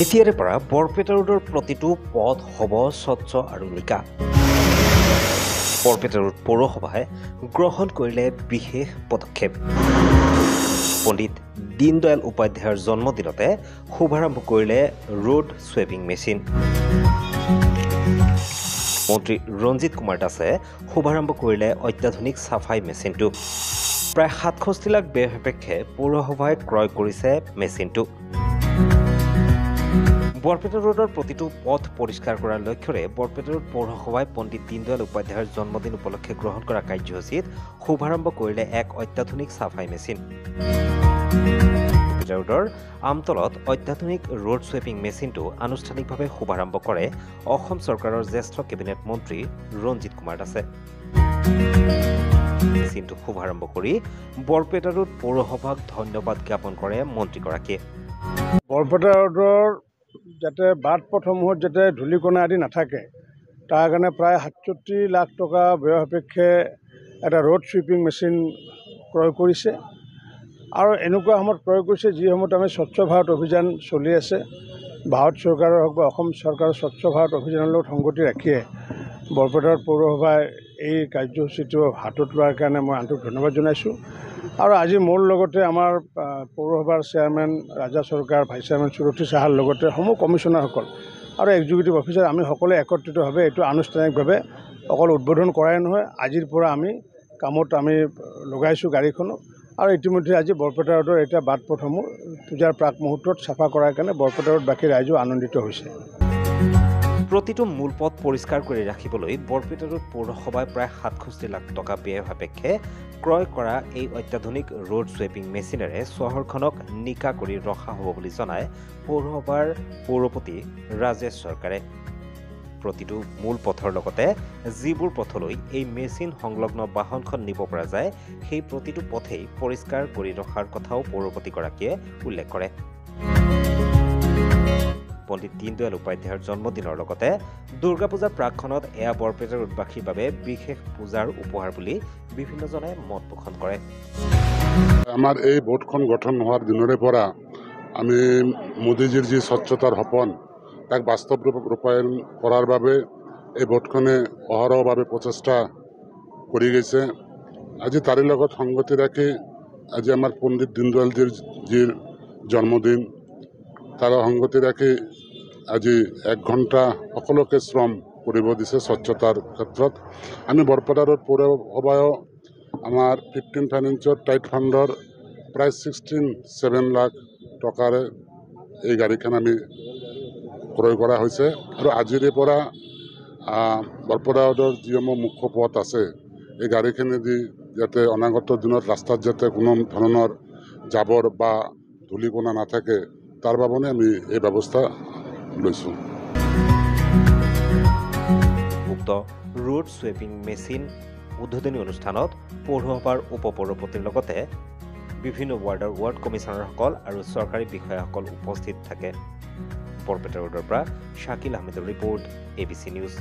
এতিয়াৰে পৰা বৰপেটা ৰোডৰ প্ৰতিটো পথ হ'ব স্বচ্ছ আৰু নিকা। বৰপেটা ৰোড পৌৰসভাই গ্ৰহণ কৰিলে বিশেষ পদক্ষেপ। পণ্ডিত দীনদয়াল উপাধ্যায়ৰ জন্মদিনতে শুভাৰম্ভ কৰিলে ৰোড ছুৱেপিং মেচিন। মন্ত্ৰী ৰঞ্জিত কুমাৰ দাসে শুভাৰম্ভ কৰিলে অত্যাধুনিক চাফাই মেচিনটো। প্ৰায় ৬৭ লাখ ব্যয় সাপেক্ষে পৌৰসভাই ক্ৰয় কৰিছে মেচিনটো। বৰপেটা ৰোডৰ প্ৰতিটো পথ পৰিষ্কাৰ কৰাৰ লক্ষ্যৰে বৰপেটা ৰোড পৌৰসভাই পণ্ডিত দীনদয়াল উপাধ্যায়ৰ জন্মদিন উপলক্ষে গ্ৰহণ কৰা কাৰ্যসূচীত শুভাৰম্ভ কৰিলে এক অত্যাধুনিক চাফাই মেচিন। বৰপেটা ৰোডৰ আমতলত অত্যাধুনিক ৰোড ছুৱেপিং মেচিনটো আনুষ্ঠানিকভাৱে শুভাৰম্ভ কৰে অসম চৰকাৰৰ জ্যেষ্ঠ কেবিনেট মন্ত্ৰী ৰঞ্জিত কুমাৰ দাসে। মেচিনটো শুভাৰম্ভ কৰি বৰপেটা ৰোড পৌৰসভাক ধন্যবাদ জ্ঞাপন কৰে মন্ত্ৰীগৰাকীয়ে। বৰপেটা ৰোডৰ যাতে বাট পথসমূহত যাতে ধূলিকণা আদি নাথাকে তাৰ কাৰণে প্ৰায় ৬৭ লাখ টকা ব্যয় সাপেক্ষে এটা ৰোড ছুইপিং মেচিন ক্ৰয় কৰিছে আৰু এনেকুৱা সময়ত ক্ৰয় কৰিছে যি সময়ত আমি স্বচ্ছ ভাৰত অভিযান চলি আছে। ভাৰত চৰকাৰৰ হওক বা অসম চৰকাৰৰ স্বচ্ছ ভাৰত অভিযানৰ লগত সংগতি ৰাখিয়ে বৰপেটা পৌৰসভাই এই কাৰ্যসূচীটো হাতত লোৱাৰ কাৰণে মই আন্তৰিক ধন্যবাদ জনাইছোঁ। আৰু আজি মোৰ লগতে আমাৰ পৌৰসভাৰ চেয়াৰমেন ৰাজা চৰকাৰ, ভাইচ চেয়াৰমেন সুৰথী চাহাৰ লগতে সমূহ কমিশ্যনাৰসকল আৰু এক্সিকিউটিভ অফিচাৰ আমি সকলোৱে একত্ৰিতভাৱে এইটো আনুষ্ঠানিকভাৱে অকল উদ্বোধন কৰাই নহয়, আজিৰ পৰা আমি কামত আমি লগাইছোঁ গাড়ীখনক। আৰু ইতিমধ্যে আজি বৰপেটা ৰোডৰ এতিয়া বাট পথসমূহ পূজাৰ প্ৰাক মুহূৰ্তত চাফা কৰাৰ কাৰণে বৰপেটা ৰোডবাসী ৰাইজো আনন্দিত হৈছে। প্ৰতিটো মূল পথ পৰিষ্কাৰ কৰি ৰাখিবলৈ বৰপেটা ৰোড পৌৰসভাই প্ৰায় ৬৭ লাখ টকা ব্যয় সাপেক্ষে ক্ৰয় কৰা এই অত্যাধুনিক ৰোড ছুৱেপিং মেচিনেৰে চহৰখনক নিকা কৰি ৰখা হ'ব বুলি জনায় পৌৰসভাৰ পৌৰপতি ৰাজেশ চৰকাৰে। প্ৰতিটো মূল পথৰ লগতে যিবোৰ পথলৈ এই মেচিন সংলগ্ন বাহনখন নিব পৰা যায় সেই প্ৰতিটো পথেই পৰিষ্কাৰ কৰি ৰখাৰ কথাও পৌৰপতিগৰাকীয়ে উল্লেখ কৰে। পণ্ডিত দীনদয়াল উপাধ্যায়ৰ জন্মদিনৰ লগতে দুৰ্গা পূজাৰ প্ৰাকখনত এয়া বৰপেটা ৰোডবাসীৰ বাবে বিশেষ পূজাৰ উপহাৰ বুলি বিভিন্নজনে মত পোষণ কৰে। আমাৰ এই বোৰ্ডখন গঠন হোৱাৰ দিনৰে পৰা আমি মোদীজীৰ যি স্বচ্ছতাৰ সপোন তাক বাস্তৱ ৰূপায়ণ কৰাৰ বাবে এই বোৰ্ডখনে অহৰহভাৱে প্ৰচেষ্টা কৰি গৈছে। আজি তাৰে লগত সংগতি ৰাখি আজি আমাৰ পণ্ডিত দীনদয়ালজীৰ যি জন্মদিন তাৰ সংগতি ৰাখি আজি ১ ঘণ্টা সকলোকে শ্ৰম কৰিব দিছে স্বচ্ছতাৰ ক্ষেত্ৰত। আমি বৰপেটা ৰোড পৌৰসভায়ো আমাৰ 15 ফাইনেন্সৰ টাইট ফাণ্ডৰ প্ৰায় 67 লাখ টকাৰে এই গাড়ীখন আমি ক্ৰয় কৰা হৈছে। আৰু আজিৰে পৰা বৰপেটা ৰোডৰ যিসমূহ মুখ্য পথ আছে এই গাড়ীখিনি দি যাতে অনাগত দিনত ৰাস্তাত যাতে কোনো ধৰণৰ জাবৰ বা ধূলিকণা নাথাকে তাৰ বাবে আমি এই ব্যৱস্থা লৈছোঁ। উক্ত ৰোড ছুৱেপিং মেচিন উদ্বোধনী অনুষ্ঠানত পৌৰসভাৰ উপ-পৌৰপতিৰ লগতে বিভিন্ন ৱাৰ্ডৰ ৱাৰ্ড কমিশ্যনাৰসকল আৰু চৰকাৰী বিষয়াসকল উপস্থিত থাকে। বৰপেটা ৰোডৰ পৰা শাকিল আহমেদৰ ৰিপৰ্ট, ABC নিউজ।